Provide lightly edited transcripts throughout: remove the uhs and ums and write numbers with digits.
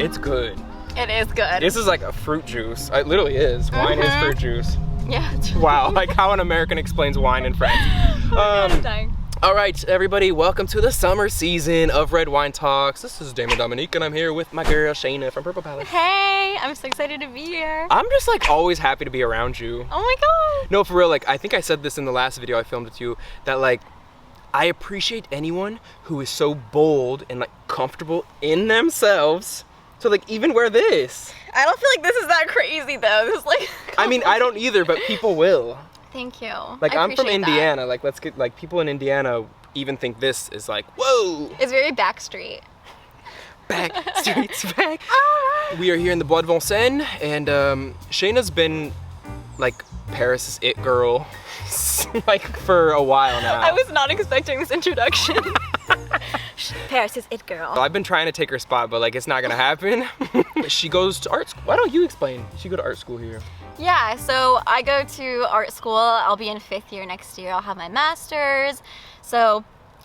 It's good. It is good. This is like a fruit juice. It literally is. Wine is fruit juice. Yeah. It's really Wow, like how an American explains wine in France. I'm dying. All right, everybody, welcome to the summer season of Red Wine Talks. This is Damon, Dominique, and I'm here with my girl Shayna from Purple Palace. Hey, I'm so excited to be here. I'm just like always happy to be around you. Oh my god. No, for real, like I think I said this in the last video I filmed with you, that like I appreciate anyone who is so bold and like comfortable in themselves to like even wear this. I don't feel like this is that crazy though. This is like I mean, I don't either, but people will. Thank you. Like I'm from appreciate Indiana, that. like let's get like people in Indiana even think this is like, whoa. It's very backstreet. Back streets back. We are here in the Bois de Vincennes, and Shayna's been like Paris' it girl like for a while now. I was not expecting this introduction. Paris is it girl. I've been trying to take her spot, but like it's not gonna happen. She goes to art school. Why don't you explain? She go to art school here. Yeah, so I go to art school. I'll be in 5th year next year. I'll have my master's. So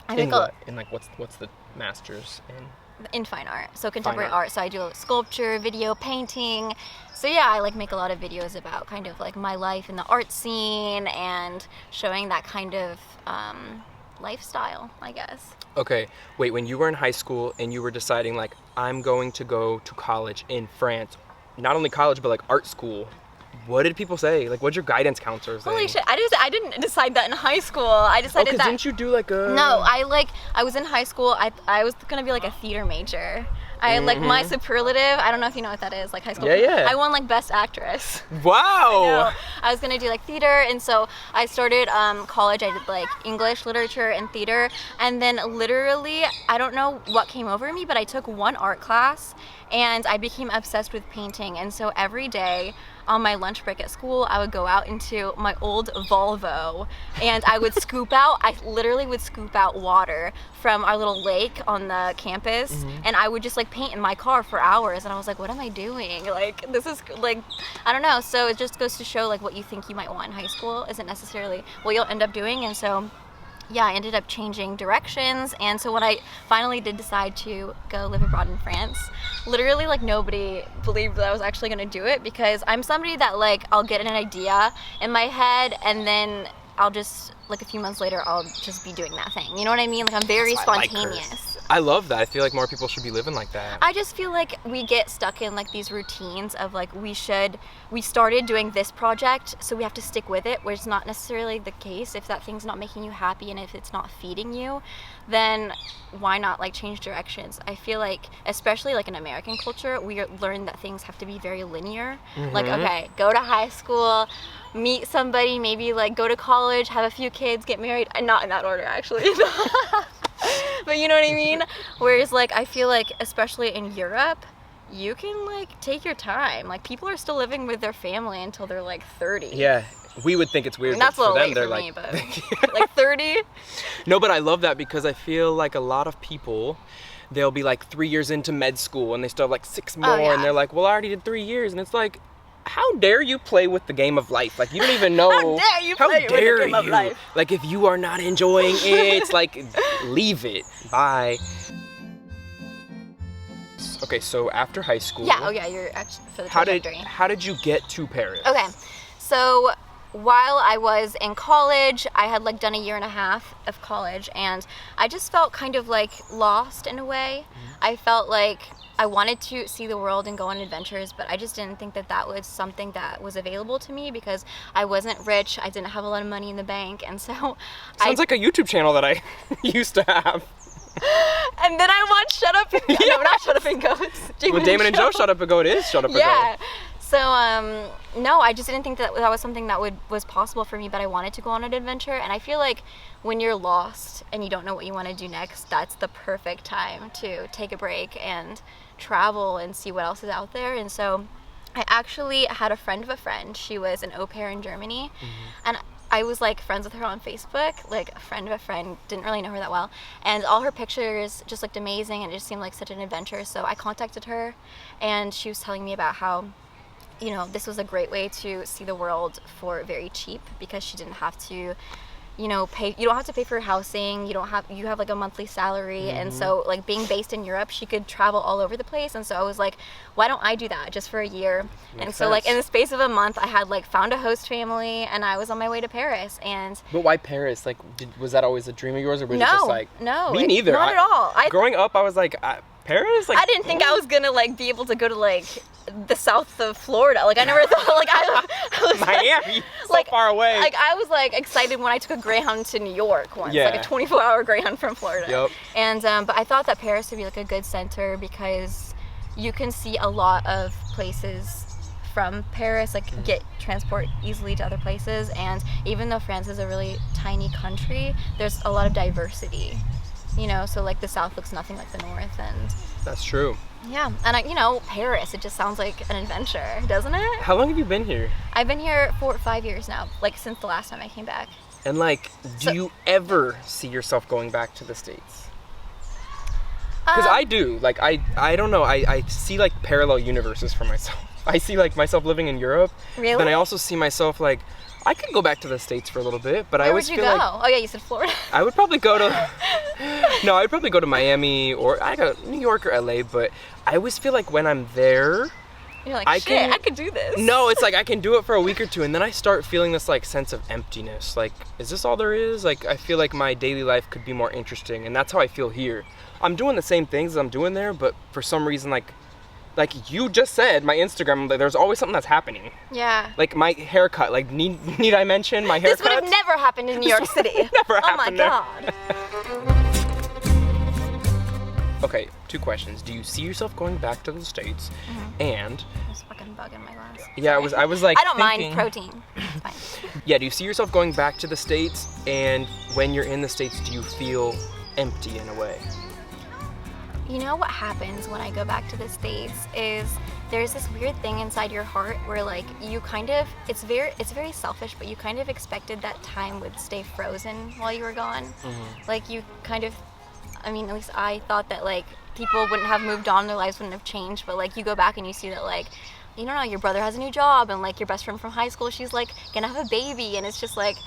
I think in like what's the master's in fine art, so contemporary Fine art. art. So I do sculpture, video, painting. So yeah, I like make a lot of videos about kind of like my life in the art scene and showing that kind of lifestyle, I guess. Okay, wait, when you were in high school and you were deciding like I'm going to go to college in France, not only college but like art school, what did people say? Like what'd your guidance counselor say? Holy shit, I didn't decide that in high school. I decided that. Didn't you do like a... No, I was in high school. I was gonna be like a theater major. I like my superlative. I don't know if you know what that is, like high school. Yeah. I won like best actress. Wow. I was gonna do like theater, and so I started college. I did like English, literature, and theater, and then literally I don't know what came over me, but I took one art class, and I became obsessed with painting. And so every day on my lunch break at school, I would go out into my old Volvo, and I would I literally would scoop out water from our little lake on the campus, and I would just like paint in my car for hours, and I was like, what am I doing? Like, this is like, I don't know. So it just goes to show like what you think you might want in high school isn't necessarily what you'll end up doing. And so yeah, I ended up changing directions. And so when I finally did decide to go live abroad in France, literally like nobody believed that I was actually gonna do it, because I'm somebody that like I'll get an idea in my head and then I'll just like a few months later I'll just be doing that thing. You know what I mean? Like I'm very spontaneous. I love that. I feel like more people should be living like that. I just feel like we get stuck in like these routines of like we started doing this project, so we have to stick with it, where it's not necessarily the case. If that thing's not making you happy and if it's not feeding you, then why not like change directions? I feel like, especially like in American culture, we learn that things have to be very linear. Like, okay, go to high school, meet somebody, maybe like go to college, have a few kids, get married. Not in that order, actually. But you know what I mean? Whereas like I feel like especially in Europe, you can like take your time. Like people are still living with their family until they're like 30. Yeah, we would think it's weird. And that's a but little for them, late they're for like, me, but like 30. No, but I love that, because I feel like a lot of people, they'll be like 3 years into med school and they still have like 6 more, and they're like, well, I already did 3 years, and it's like, how dare you play with the game of life? Like, you don't even know. How dare you play with the game of life? Like, if you are not enjoying it, like, leave it. Bye. Okay, so after high school. Yeah, you're actually for the trajectory. How did you get to Paris? Okay, so while I was in college, I had like done 1.5 years of college, and I just felt kind of like lost in a way. I felt like I wanted to see the world and go on adventures, but I just didn't think that that was something that was available to me, because I wasn't rich, I didn't have a lot of money in the bank, and so Sounds like a YouTube channel that I used to have. And then I watched Shut Up and Go. Yeah. No, not Shut Up and Go. It's Damon and Joe Shut Up and Go. It is Shut Up and Go. Yeah. So, no, I just didn't think that was something that was possible for me, but I wanted to go on an adventure. And I feel like when you're lost and you don't know what you want to do next, that's the perfect time to take a break and travel and see what else is out there. And so I actually had a friend of a friend. She was an au pair in Germany. And I was like friends with her on Facebook, like a friend of a friend, didn't really know her that well. And all her pictures just looked amazing, and it just seemed like such an adventure. So I contacted her, and she was telling me about how, you know, this was a great way to see the world for very cheap, because she didn't have to, you know, you don't have to pay for housing, you have like a monthly salary, and so like being based in Europe, she could travel all over the place. And so I was like, why don't I do that just for a year? And so like in the space of a month, I had like found a host family, and I was on my way to Paris. And but why Paris? Like, was that always a dream of yours, or was no, it just like no, me neither? Not at all. Growing up, I was like, Paris? Like, I didn't think I was gonna like be able to go to like the south of Florida. Like I never thought like I was Miami, so like far away. Like I was like excited when I took a Greyhound to New York once, Yeah. like a 24-hour Greyhound from Florida. Yep. And but I thought that Paris would be like a good center because you can see a lot of places from Paris, like get transport easily to other places. And even though France is a really tiny country, there's a lot of diversity. You know, so like the south looks nothing like the north, and That's true. yeah, and you know, Paris, it just sounds like an adventure, doesn't it? How long have you been here? I've been here for 5 years now, like since the last time I came back. And like, do you ever see yourself going back to the States? Because I do. Like, I don't know. I see like parallel universes for myself. I see like myself living in Europe. Really? Then I also see myself like, I could go back to the States for a little bit, but I Where always would you feel go? like Oh yeah, you said Florida. I would probably go to no, I'd probably go to Miami or I go New York or LA, but I always feel like when I'm there, You're like, I shit, I could do this. no, it's like I can do it for a week or two, and then I start feeling this like sense of emptiness. Like, is this all there is? Like, I feel like my daily life could be more interesting, and that's how I feel here. I'm doing the same things as I'm doing there, but for some reason, like you just said, my Instagram, like, there's always something that's happening. Yeah. Like my haircut. Like, need I mention my haircut? This would have never happened in New York City. Never oh my happened there. god. Okay, 2 questions. Do you see yourself going back to the States? And There's a fucking bug in my glass. yeah, I was like I don't thinking, mind protein. It's fine. Yeah, do you see yourself going back to the States? And when you're in the States, do you feel empty in a way? You know what happens when I go back to the States is there's this weird thing inside your heart where like you kind of, it's very selfish, but you kind of expected that time would stay frozen while you were gone. Like you kind of, I mean, at least I thought that like people wouldn't have moved on, their lives wouldn't have changed, but like you go back and you see that like, you don't know, your brother has a new job, and like your best friend from high school, she's like gonna have a baby, and it's just like,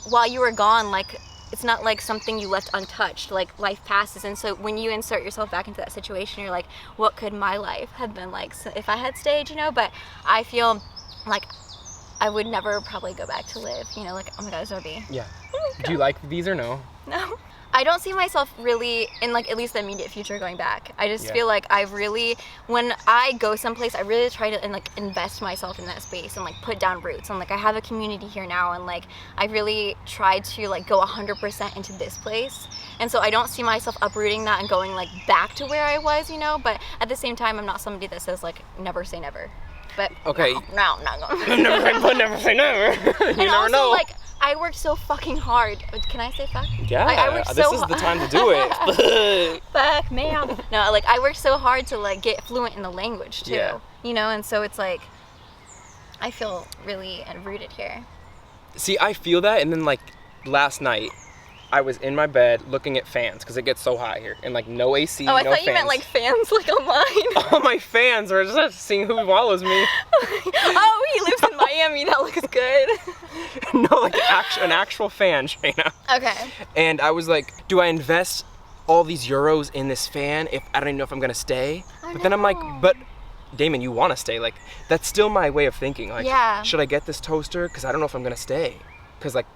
while you were gone, like it's not like something you left untouched, like life passes. And so when you insert yourself back into that situation, you're like, what could my life have been like if I had stayed, you know? But I feel like I would never probably go back to live, you know, like, oh my god, Zoe. Yeah. Do you like these or no? No. I don't see myself really in like at least the immediate future going back. I just feel like I really, when I go someplace, I really try to like invest myself in that space and like put down roots. And like I have a community here now, and like I really try to like go 100% into this place. And so I don't see myself uprooting that and going like back to where I was, you know. But at the same time, I'm not somebody that says like never say never. But okay. No, I'm not going. never say never. You and never also, know. like, I worked so fucking hard. Can I say fuck? Yeah, I worked this so is the time to do it. Fuck, man. No, like, I worked so hard to, like, get fluent in the language, too. Yeah. You know, and so it's, like, I feel really rooted here. See, I feel that, and then, like, last night, I was in my bed looking at fans, because it gets so hot here, and, like, no AC, no I thought fans. you meant, like, fans, like, online. All my fans are just seeing who follows me. Oh, he lives in Miami. That looks good. No, like, an actual fan, Shayna. Okay. And I was like, do I invest all these euros in this fan if I don't even know if I'm going to stay? But then I'm like, but Damon, you want to stay. Like, that's still my way of thinking. Like, Yeah. should I get this toaster? Because I don't know if I'm going to stay. Because, like,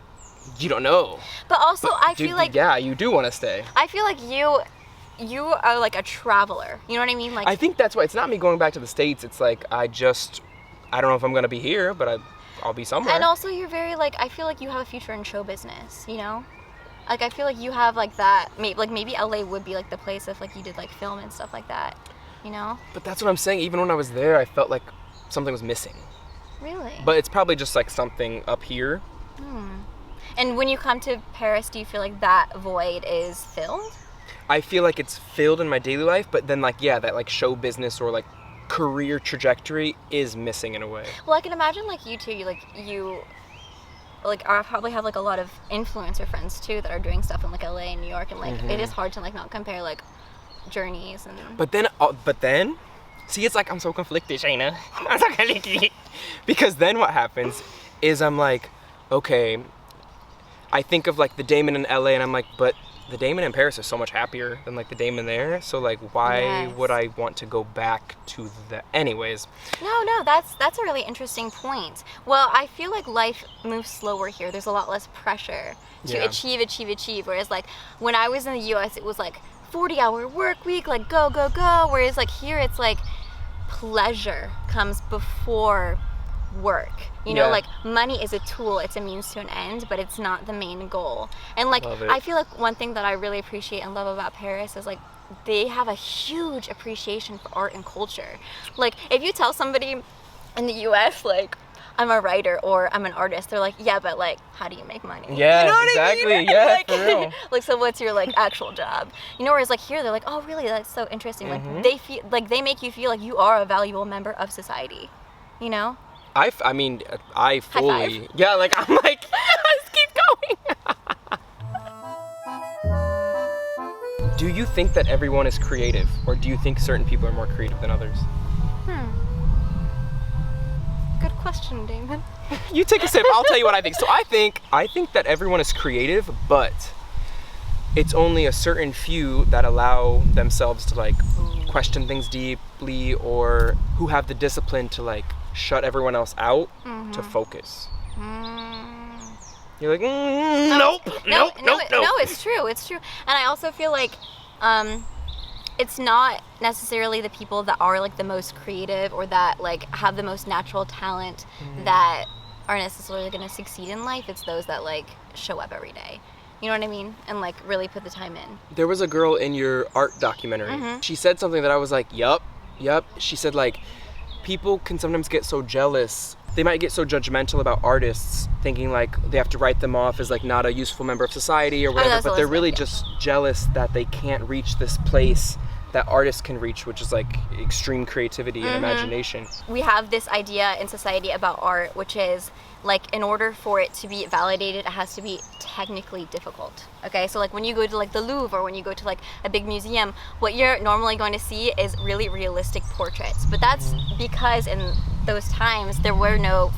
you don't know. But also, I feel like... Yeah, you do want to stay. I feel like you are, like, a traveler. You know what I mean? Like, I think that's why. It's not me going back to the States. It's like, I don't know if I'm going to be here, but I'll be somewhere. and also, you're very, like, I feel like you have a future in show business, you know? Like, I feel like you have, like, that, maybe LA would be, like, the place if, like, you did, like, film and stuff like that, you know? But that's what I'm saying. Even when I was there, I felt like something was missing. Really? But it's probably just, like, something up here. And when you come to Paris, do you feel like that void is filled? I feel like it's filled in my daily life, but then, like, yeah, that, like, show business or, like, career trajectory is missing in a way. Well, I can imagine, like, you too, I probably have, like, a lot of influencer friends, too, that are doing stuff in, like, LA and New York, and, like, it is hard to, like, not compare, like, journeys and... But then, see, it's like I'm so conflicted, Shayna. I'm so conflicted. Because then what happens is I'm like, okay, I think of like the Damon in LA and I'm like, but the Damon in Paris is so much happier than like the Damon there. So like, why would I want to go back to the, anyways? No, that's a really interesting point. Well, I feel like life moves slower here. There's a lot less pressure to achieve. Whereas like when I was in the US, it was like 40-hour work week, like go. Whereas like here, it's like pleasure comes before work. You know, like money is a tool, it's a means to an end, but it's not the main goal. And like I feel like one thing that I really appreciate and love about Paris is like they have a huge appreciation for art and culture. Like if you tell somebody in the US like I'm a writer or I'm an artist, they're like, yeah, but like how do you make money? Yeah, you know what exactly. I mean? Yeah, like, for real. Like so what's your like actual job? You know, whereas like here they're like, oh really, that's so interesting. Like they feel like they make you feel like you are a valuable member of society. You know? I fully, High five. yeah, like I'm like, let's keep going. Do you think that everyone is creative, or do you think certain people are more creative than others? Good question, Damon. You take a sip, I'll tell you what I think. So I think that everyone is creative, but it's only a certain few that allow themselves to like question things deeply, or who have the discipline to like shut everyone else out to focus. You're like, nope. No, it's true. And I also feel like it's not necessarily the people that are like the most creative or that like have the most natural talent that are necessarily going to succeed in life. It's those that like show up every day. You know what I mean? And like really put the time in. There was a girl in your art documentary. She said something that I was like, yup. She said like, people can sometimes get so jealous. They might get so judgmental about artists, thinking like they have to write them off as like not a useful member of society or whatever, but they're really just jealous that they can't reach this place that artists can reach, which is like extreme creativity and imagination. We have this idea in society about art, which is like in order for it to be validated, it has to be technically difficult. Okay, so like when you go to like the Louvre or when you go to like a big museum, what you're normally going to see is really realistic portraits. But that's because in those times there were no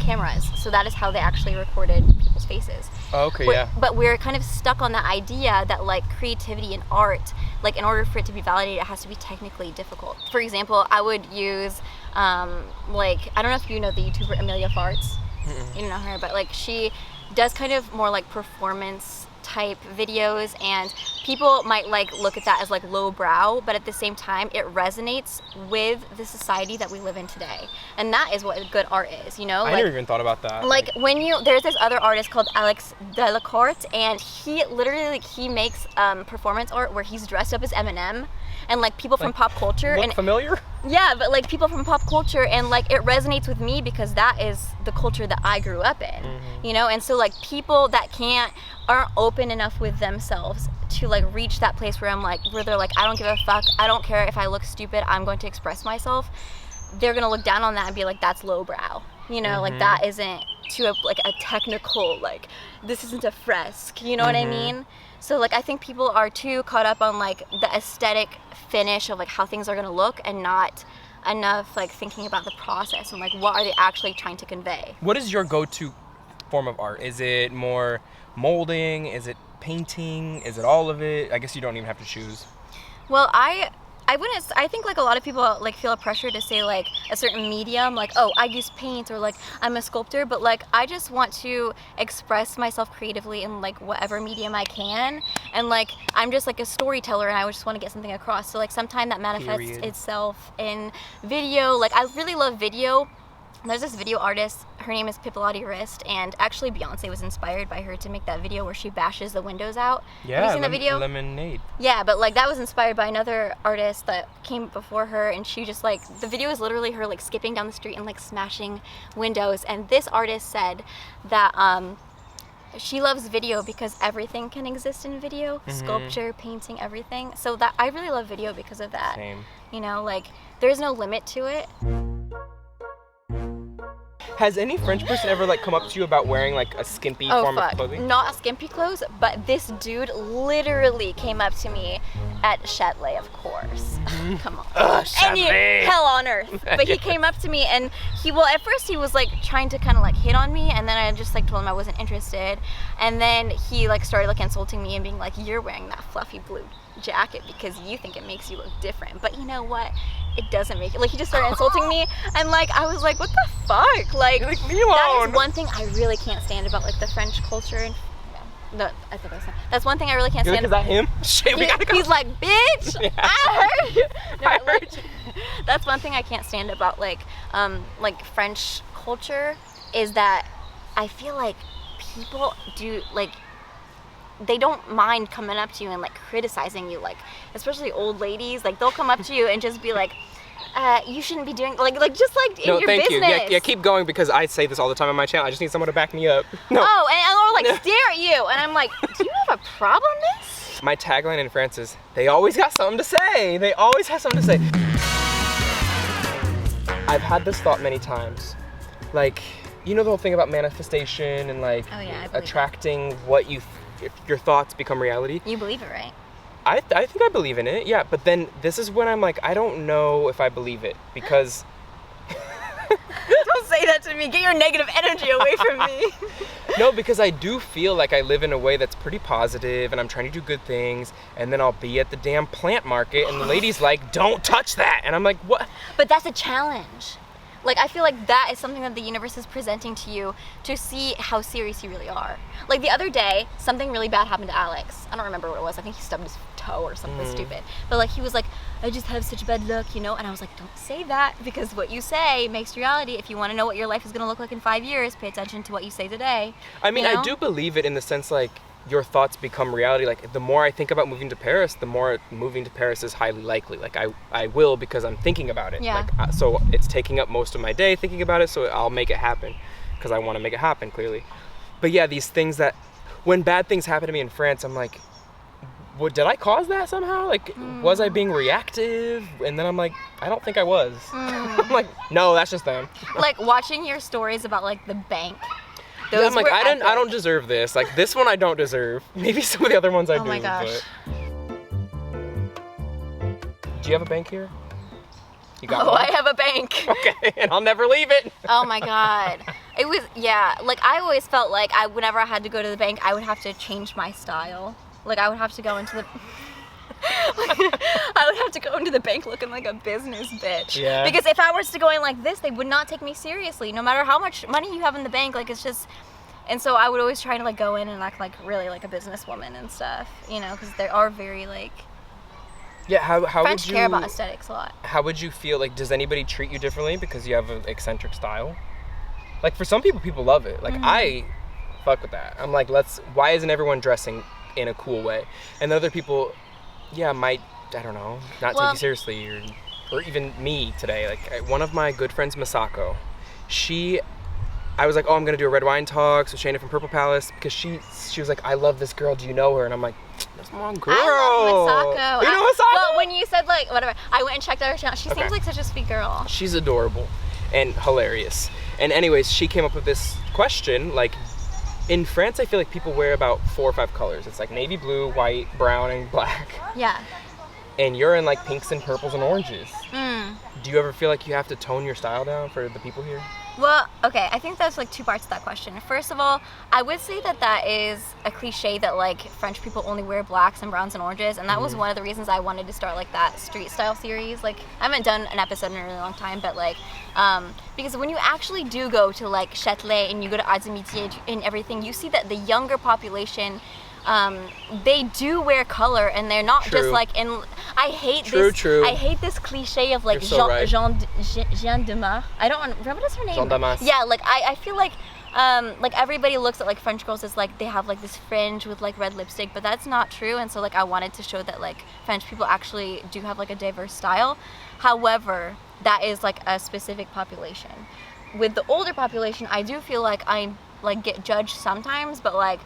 cameras, so that is how they actually recorded people's faces. Oh, okay, But we're kind of stuck on the idea that like creativity and art, like in order for it to be validated, it has to be technically difficult. For example, I would use like, I don't know if you know the YouTuber Amelia Farts. You don't know her, but like she does kind of more like performance type videos, and people might like look at that as like lowbrow, but at the same time it resonates with the society that we live in today, and that is what good art is, you know? I never even thought about that. Like when there's this other artist called Alex Delacorte, and he literally like he makes performance art where he's dressed up as Eminem, and like people from pop culture look and familiar? Yeah, but like people from pop culture, and like it resonates with me because that is the culture that I grew up in, you know? And so like people that aren't open enough with themselves to like reach that place where they're like, I don't give a fuck, I don't care if I look stupid, I'm going to express myself. They're gonna look down on that and be like, that's lowbrow, you know? Like that isn't to a technical, like this isn't a fresque, you know what I mean? So like I think people are too caught up on like the aesthetic finish of like how things are gonna look, and not enough like thinking about the process and like what are they actually trying to convey. What is your go-to form of art? Is it more molding? Is it painting? Is it all of it? I guess you don't even have to choose. Well, I think like a lot of people like feel a pressure to say like a certain medium, like, oh, I use paint, or like I'm a sculptor, but like I just want to express myself creatively in like whatever medium I can, and like I'm just like a storyteller and I just want to get something across. So like sometimes that manifests itself in video. Like I really love video. There's this video artist, her name is Pipilati Wrist, and actually Beyonce was inspired by her to make that video where she bashes the windows out. Yeah, have you seen that video? Lemonade. Yeah, but like that was inspired by another artist that came before her, and she just like, the video is literally her like skipping down the street and like smashing windows. And this artist said that she loves video because everything can exist in video, sculpture, painting, everything. So that I really love video because of that. Same. You know, like there's no limit to it. Has any French person ever like come up to you about wearing like a skimpy form of clothing? Not a skimpy clothes, but this dude literally came up to me at Châtelet, of course. come on. Chablis. Hell on earth. But he came up to me and at first he was like trying to kind of like hit on me, and then I just like told him I wasn't interested. And then he like started like insulting me and being like, you're wearing that fluffy blue jacket because you think it makes you look different. But you know what? It doesn't make it. Like, he just started insulting me, and like I was like, what the fuck? Like me alone. That is one thing I really can't stand about like the French culture and I think that's one thing I really can't stand. Is that him? Shit, we gotta go. He's like, bitch, Yeah. I heard you. No, I like, heard you. That's one thing I can't stand about like French culture is that I feel like people do like they don't mind coming up to you and like criticizing you, like especially old ladies, like they'll come up to you and just be like, you shouldn't be doing like just like in your thank business. you. Yeah, keep going because I say this all the time on my channel. I just need someone to back me up. No. Oh, or like stare at you, and I'm like, do you have a problem, miss? My tagline in France is, they always got something to say. They always have something to say. I've had this thought many times. Like, you know the whole thing about manifestation and like attracting what your thoughts become reality? You believe it, right? I think I believe in it, yeah. But then this is when I'm like, I don't know if I believe it because... Don't say that to me. Get your negative energy away from me. No, because I do feel like I live in a way that's pretty positive and I'm trying to do good things, and then I'll be at the damn plant market and the lady's like, don't touch that. And I'm like, what? But that's a challenge. Like, I feel like that is something that the universe is presenting to you to see how serious you really are. Like, the other day, something really bad happened to Alex. I don't remember what it was. I think he stubbed his toe or something stupid. But, like, he was like, I just have such bad luck, you know? And I was like, don't say that, because what you say makes reality. If you want to know what your life is going to look like in 5 years, pay attention to what you say today. I mean, you know? I do believe it in the sense, like, your thoughts become reality. Like, the more I think about moving to Paris, the more moving to Paris is highly likely. Like, I will because I'm thinking about it. Yeah. Like, so it's taking up most of my day thinking about it, so I'll make it happen because I want to make it happen, clearly. But yeah, these things that, when bad things happen to me in France, I'm like, what, did I cause that somehow? Like, was I being reactive? And then I'm like, I don't think I was. I'm like, no, that's just them. Like, watching your stories about, like, the bank. Yeah, I'm like, I don't deserve this. Like, this one I don't deserve. Maybe some of the other ones I do. Oh my gosh. But... Do you have a bank here? You got Oh, one? I have a bank. Okay, and I'll never leave it. Oh my god. It was, yeah, like I always felt like whenever I had to go to the bank, I would have to change my style. Like I would have to go into the I would have to go into the bank looking like a business bitch. Yeah. Because if I was to go in like this, they would not take me seriously, no matter how much money you have in the bank. Like it's just, and so I would always try to like go in and act like really like a businesswoman and stuff, you know, because they are very like. Yeah, how French would you care about aesthetics a lot. How would you feel? Like, does anybody treat you differently because you have an eccentric style? Like for some people love it. Like I fuck with that. I'm like, why isn't everyone dressing in a cool way? And other people, yeah, might, I don't know, not take you seriously, or even me today. Like one of my good friends, Masako, I was like, oh, I'm gonna do a red wine talk, so Shayna from Purple Palace, because she was like, I love this girl, do you know her? And I'm like, that's my own girl. I love Masako. You know Masako? Well, when you said like, whatever, I went and checked out her channel. She seems like such a sweet girl. She's adorable and hilarious. And anyways, she came up with this question, like, in France, I feel like people wear about 4 or 5 colors. It's like navy blue, white, brown, and black. Yeah. And you're in like pinks and purples and oranges. Do you ever feel like you have to tone your style down for the people here? Well, okay, I think there's like 2 parts to that question. First of all, I would say that is a cliche that like French people only wear blacks and browns and oranges, and that was one of the reasons I wanted to start like that street style series. Like I haven't done an episode in a really long time, but like because when you actually do go to like Châtelet and you go to Arts and Métiers and everything, you see that the younger population they do wear color, and they're not just like in. I hate this cliche of like Jean Damas. I don't remember what is her name. Jean Damas. Yeah, like I feel like everybody looks at like French girls as like they have like this fringe with like red lipstick, but that's not true. And so like I wanted to show that like French people actually do have like a diverse style. However, that is like a specific population. With the older population, I do feel like I like get judged sometimes, but like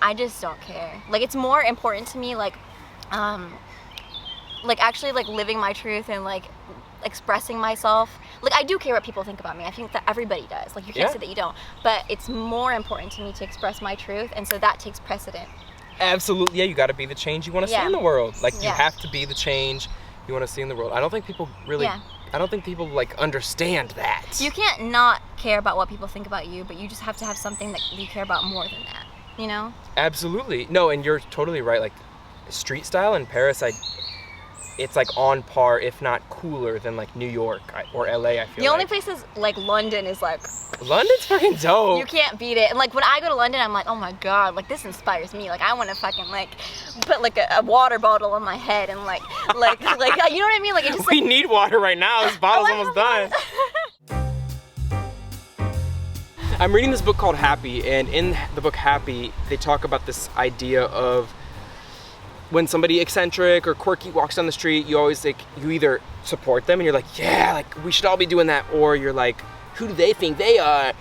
I just don't care. Like it's more important to me like actually like living my truth and like expressing myself. Like I do care what people think about me. I think that everybody does. Like you can't say that you don't. But it's more important to me to express my truth, and so that takes precedent. Absolutely. Yeah, you got to be the change you want to see in the world. Like you have to be the change you want to see in the world. I don't think people really, I don't think people like understand that. You can't not care about what people think about you, but you just have to have something that you care about more than that, you know? Absolutely. No, and you're totally right. Like, street style in Paris, it's like on par, if not cooler than like New York or LA, I feel The only places like London is like... London's fucking dope. You can't beat it. And like when I go to London, I'm like, oh my God, like this inspires me. Like I want to fucking like put like a water bottle on my head and like, you know what I mean? Like it just We need water right now. This bottle's almost done. I'm reading this book called Happy, and in the book Happy, they talk about this idea of when somebody eccentric or quirky walks down the street, you always like, you either support them and you're like, yeah, like we should all be doing that, or you're like, who do they think they are?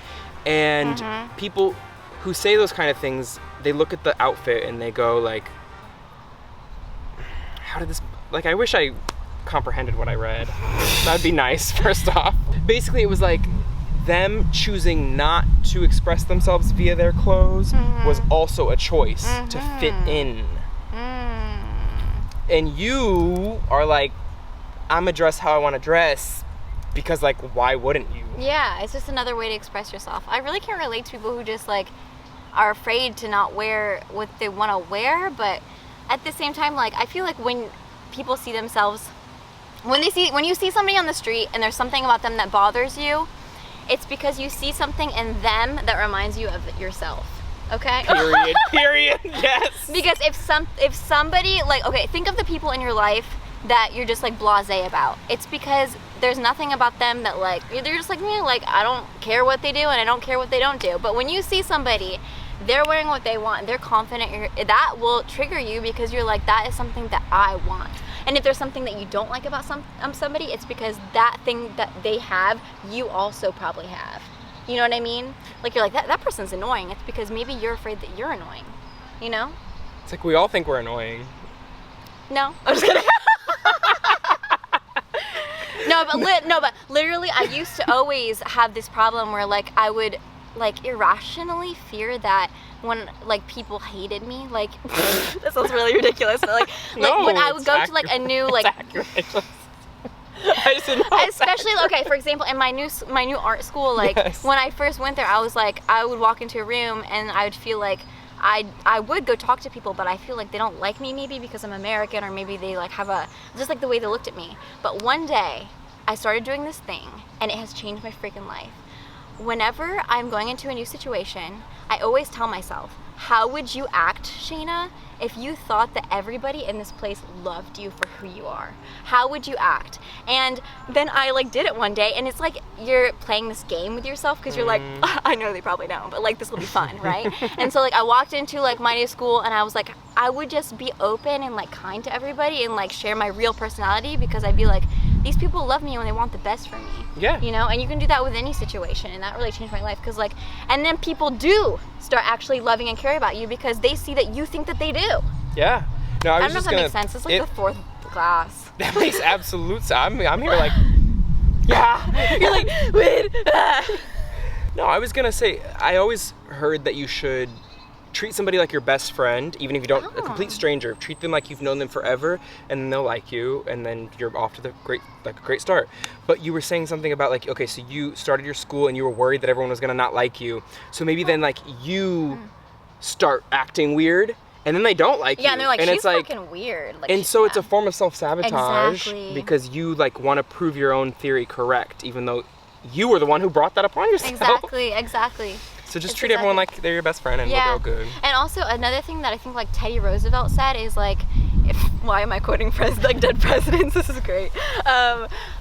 And people who say those kind of things, they look at the outfit and they go like, how did this, like I wish I comprehended what I read. That'd be nice, first off. Basically it was like them choosing not to express themselves via their clothes was also a choice to fit in. And you are like, I'm gonna dress how I want to dress because like, why wouldn't you? Yeah, it's just another way to express yourself. I really can't relate to people who just like are afraid to not wear what they want to wear, but at the same time, like I feel like when people see themselves, when you see somebody on the street and there's something about them that bothers you, it's because you see something in them that reminds you of yourself. Okay? Period, yes. Because if somebody, like, okay, think of the people in your life that you're just like blasé about. It's because there's nothing about them that like, they're just like me, like I don't care what they do and I don't care what they don't do. But when you see somebody, they're wearing what they want, they're confident, that will trigger you because you're like, that is something that I want. And if there's something that you don't like about somebody, it's because that thing that they have, you also probably have. You know what I mean? Like you're like, that person's annoying. It's because maybe you're afraid that you're annoying. You know? It's like we all think we're annoying. No, I'm just kidding. No, but literally, I used to always have this problem where like I would like irrationally fear that when like people hated me, like this sounds really ridiculous, but like No, when I would it's go to like a new like I just didn't know especially okay, for example, in my new art school, like when I first went there, I was like, I would walk into a room and I would feel like I would go talk to people, but I feel like they don't like me maybe because I'm American, or maybe they like have just like the way they looked at me. But one day I started doing this thing and it has changed my freaking life. Whenever I'm going into a new situation, I always tell myself, how would you act, Shayna, if you thought that everybody in this place loved you for who you are? How would you act? And then I like did it one day, and it's like you're playing this game with yourself because you're like, I know they probably don't, but like this will be fun, right? And so like I walked into like my new school and I was like, I would just be open and like kind to everybody and like share my real personality, because I'd be like, these people love me when they want the best for me. Yeah. You know, and you can do that with any situation, and that really changed my life, because like, and then people do start actually loving and caring about you because they see that you think that they do. Yeah. No, I don't know if that makes sense. It's like the fourth class. That makes absolute sense. I'm here like, yeah. You're like, wait. No, I was gonna say, I always heard that you should treat somebody like your best friend, even if you don't, a complete stranger. Treat them like you've known them forever, and then they'll like you, and then you're off to the great start. But you were saying something about like, okay, so you started your school and you were worried that everyone was gonna not like you. So maybe then like you start acting weird, and then they don't like you. Yeah, and they're like, and she's it's like, fucking weird. Like, and so it's a form of self-sabotage. Exactly. Because you like want to prove your own theory correct, even though you were the one who brought that upon yourself. Exactly. So just treat everyone like they're your best friend, and we'll go good. And also another thing that I think like Teddy Roosevelt said is like, why am I quoting like dead presidents? This is great.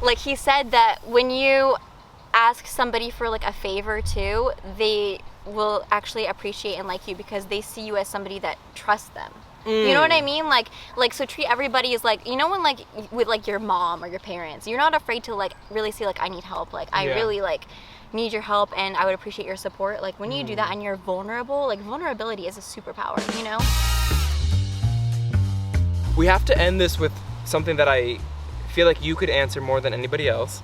Like he said that when you ask somebody for like a favor too, they will actually appreciate and like you because they see you as somebody that trusts them. You know what I mean? Like so treat everybody as like, you know, when like with like your mom or your parents, you're not afraid to like really say like, I need help, like I really like need your help and I would appreciate your support. Like when you do that and you're vulnerable, like vulnerability is a superpower, you know? We have to end this with something that I feel like you could answer more than anybody else.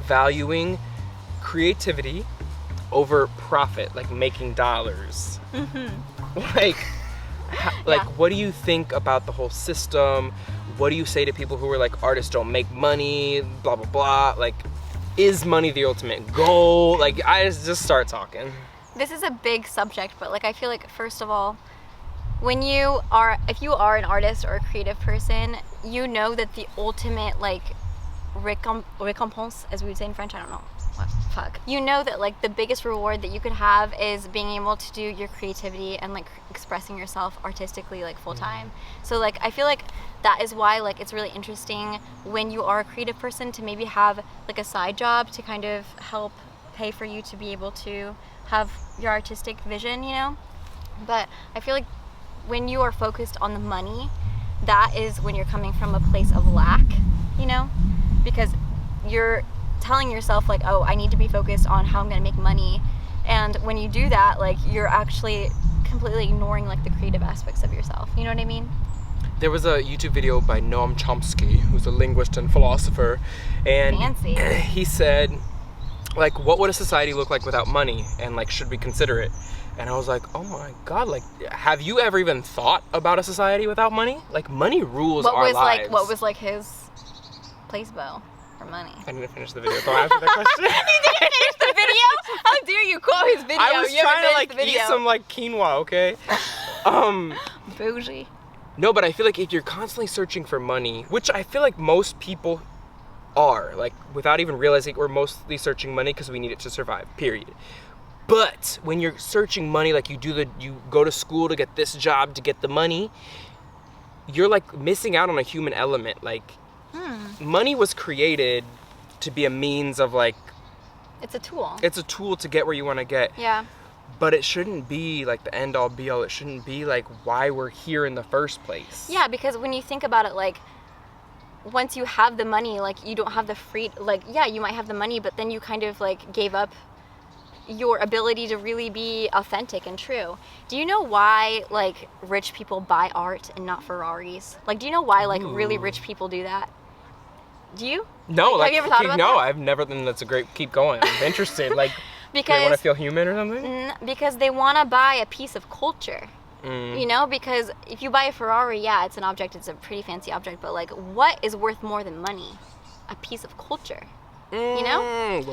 Valuing creativity over profit, like making dollars. Like, what do you think about the whole system? what do you say to people who are like, artists don't make money, blah, blah, blah? Like, is money the ultimate goal? Like, I just start talking. This is a big subject, but like I feel like first of all, if you are an artist or a creative person, you know that the ultimate like récompense, as we would say in French, I don't know. What? Fuck. You know that like the biggest reward that you could have is being able to do your creativity and like expressing yourself artistically like full time. So like I feel like that is why like it's really interesting when you are a creative person to maybe have like a side job to kind of help pay for you to be able to have your artistic vision, you know? But I feel like when you are focused on the money, that is when you're coming from a place of lack, you know? Because you're telling yourself like, oh, I need to be focused on how I'm gonna make money. And when you do that, like you're actually completely ignoring like the creative aspects of yourself. You know what I mean? There was a YouTube video by Noam Chomsky, who's a linguist and philosopher, and Fancy. he said, like, what would a society look like without money? And like, should we consider it? And I was like, oh my God, like, have you ever even thought about a society without money? Like, money rules our lives. What was like his placebo for money? I need to finish the video. Don't answer that question. You didn't finish the video? How dare you quote his video? I was You haven't trying to finished the like eat video. some like quinoa, okay? Bougie. No, but I feel like if you're constantly searching for money, which I feel like most people are, like without even realizing we're mostly searching money because we need it to survive, period. But when you're searching money, like you go to school to get this job to get the money, you're like missing out on a human element. Like money was created to be a means of like, It's a tool. it's a tool to get where you want to get. Yeah. But it shouldn't be like the end all be all. It shouldn't be like why we're here in the first place. Yeah, because when you think about it, like, once you have the money, like, you don't have the like, yeah, you might have the money, but then you kind of, like, gave up your ability to really be authentic and true. Do you know why, like, rich people buy art and not Ferraris? Like, do you know why, like, really rich people do that? Do you? No, like, have you ever thought about no, that? I've never. Then that's a great. Keep going. I'm interested. Like, Because they want to feel human or something. because they want to buy a piece of culture. You know, because if you buy a Ferrari, yeah, it's an object, it's a pretty fancy object, but like, what is worth more than money? A piece of culture, you know?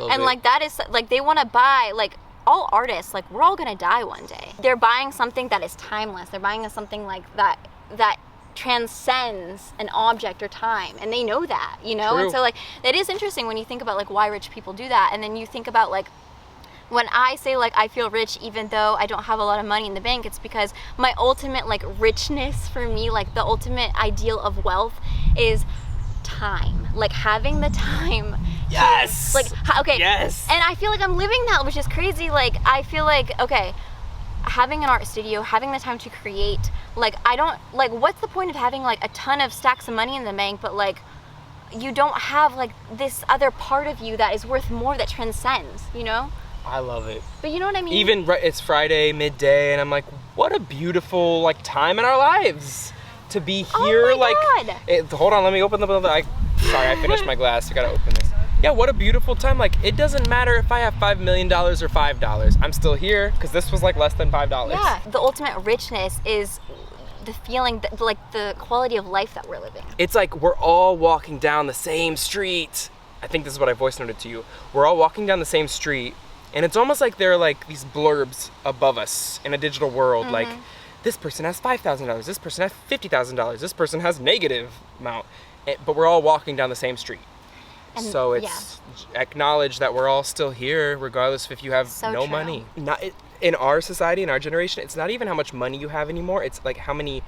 And like, that is, like, they want to buy, like, all artists, like, we're all gonna die one day. They're buying something that is timeless. They're buying something like that transcends an object or time, and they know that, you know? True. And so, like, it is interesting when you think about, like, why rich people do that, and then you think about, like, when I say, like, I feel rich even though I don't have a lot of money in the bank, it's because my ultimate, like, richness for me, like, the ultimate ideal of wealth is time. Like, having the time. Yes. Okay. Yes. And I feel like I'm living that, which is crazy. Like, I feel like, okay, having an art studio, having the time to create, like, I don't, like, what's the point of having, like, a ton of stacks of money in the bank, but, like, you don't have, like, this other part of you that is worth more, that transcends, you know? I love it. But you know what I mean? Even it's Friday midday, and I'm like, what a beautiful like time in our lives to be here. Oh my God. Hold on, let me open the. Sorry, I finished my glass. I gotta open this. Yeah, what a beautiful time. Like, it doesn't matter if I have $5 million or $5. I'm still here because this was like less than $5. Yeah, the ultimate richness is the feeling, that, like, the quality of life that we're living. It's like we're all walking down the same street. I think this is what I voice noted to you. We're all walking down the same street. And it's almost like there are like these blurbs above us in a digital world. Like, this person has $5,000, this person has $50,000, this person has negative amount. But we're all walking down the same street. And, so it's acknowledge that we're all still here, regardless if you have no true. money. In our society, in our generation, it's not even how much money you have anymore. It's like how many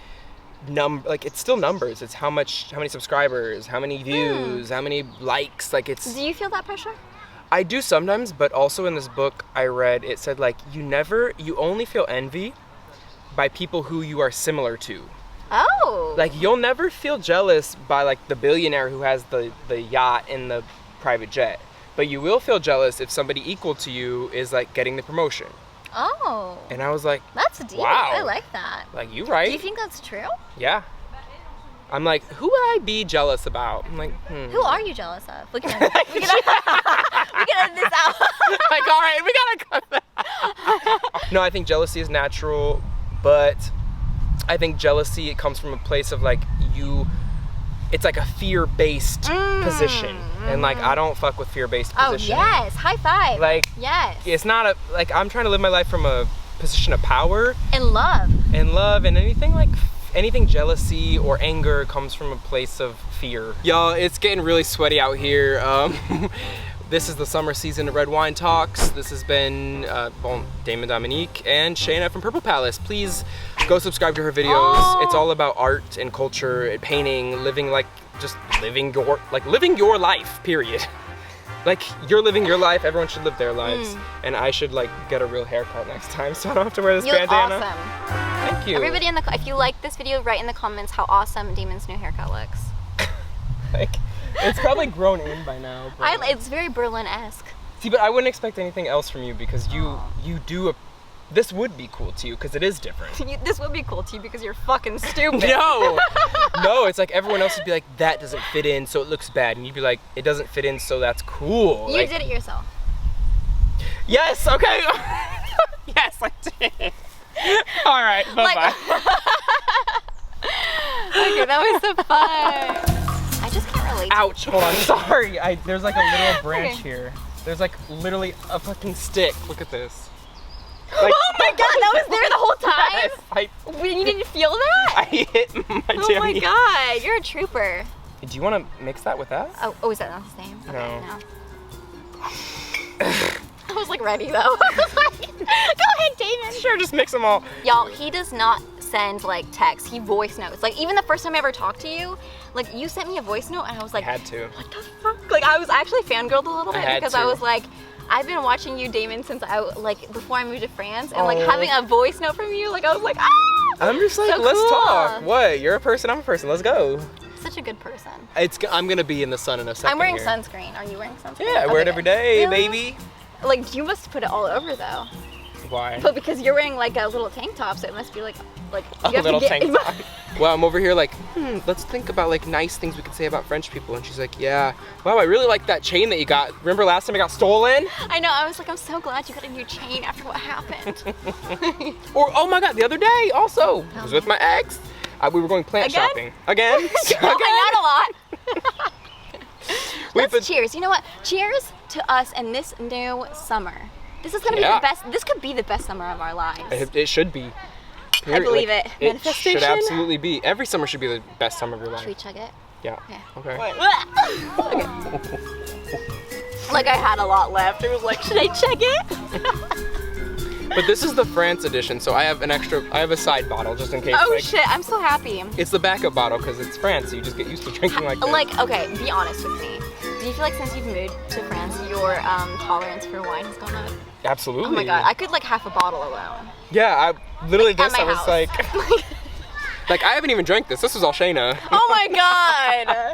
like, it's still numbers. It's how many subscribers, how many views, how many likes. Like, it's. Do you feel that pressure? I do sometimes, but also in this book I read, it said, like, you only feel envy by people who you are similar to. Oh. Like, you'll never feel jealous by, like, the billionaire who has the yacht and the private jet. But you will feel jealous if somebody equal to you is, like, getting the promotion. Oh. And I was like, that's deep. wow. I like that. Like, you right. Do you think that's true? Yeah. I'm like, who would I be jealous about? I'm like, Who are you jealous of? We can edit this out. Like, all right, we gotta cut that. No, I think jealousy is natural, but I think jealousy, it comes from a place of, like, it's like a fear-based position. And like, I don't fuck with fear-based position. Oh yes, high five. Like, yes. It's not a, like, I'm trying to live my life from a position of power. And love. And anything jealousy or anger comes from a place of fear. Y'all, it's getting really sweaty out here. This is the summer season of Red Wine Talks. This has been Damon, Dominique, and Shayna from Purple Palace. Please go subscribe to her videos. Oh. It's all about art and culture and painting, living your life, period. Like, you're living your life, everyone should live their lives. And I should like get a real haircut next time so I don't have to wear this bandana. Look awesome. Thank you. Everybody if you like this video, write in the comments how awesome Damon's new haircut looks. Like, it's probably grown in by now. It's very Berlin-esque. See, but I wouldn't expect anything else from you because this would be cool to you because it is different. This would be cool to you because you're fucking stupid. No, it's like everyone else would be like, that doesn't fit in, so it looks bad, and you'd be like, it doesn't fit in, so that's cool. You did it yourself. Yes. Okay. Yes, I did. All right. Bye-bye. Okay, that was so fun. I just can't relate. Ouch. Hold on. Sorry. There's like a little branch here. There's like literally a fucking stick. Look at this. Like, oh my god, that was there the whole time? Yes, you didn't feel that? I hit my Oh damn my knee. god, you're a trooper. Do you want to mix that with that? Oh, is that not the same? Okay, No. I was like ready though. I was like, go ahead, Damon. Sure, just mix them all. Y'all, he does not send like texts, he voice notes. Like even the first time I ever talked to you, like you sent me a voice note and I was like, I had to. What the fuck? Like I was actually fangirled a little bit because I to. was like, I've been watching you, Damon, since before I moved to France, and like having a voice note from you, like I was like, ah! I'm just like, so let's cool. talk. What? You're a person, I'm a person. Let's go. Such a good person. I'm gonna be in the sun in a second. I'm wearing here. sunscreen. Are you wearing sunscreen? Yeah, I wear it every day, Really? baby. Like you must put it all over though. Why? But because you're wearing like a little tank top, so it must be like A you have little to get tank top. Well, I'm over here like, let's think about like nice things we could say about French people. And she's like, yeah, wow, I really like that chain that you got. Remember last time it got stolen? I know, I was like, I'm so glad you got a new chain after what happened. Or, oh my God, the other day also, I was with my ex. We were going plant Again? shopping. Again? You're going out a lot. Let's cheers. You know what? Cheers to us and this new summer. This is gonna be the best. This could be the best summer of our lives. It should be. I believe it. It Manifestation. should absolutely be. Every summer should be the best summer of your life. Should we chug it? Yeah. Okay. Okay. Like I had a lot left. It was like, should I chug it? But this is the France edition, so I have a side bottle just in case. Oh like, shit, I'm so happy. It's the backup bottle because it's France, so you just get used to drinking like this. Like, okay, be honest with me. Do you feel like since you've moved to France, your tolerance for wine has gone up? Absolutely. Oh my god, I could like half a bottle alone. Yeah, I literally At my was house. like, like I haven't even drank this. This was all Shayna. Oh my god.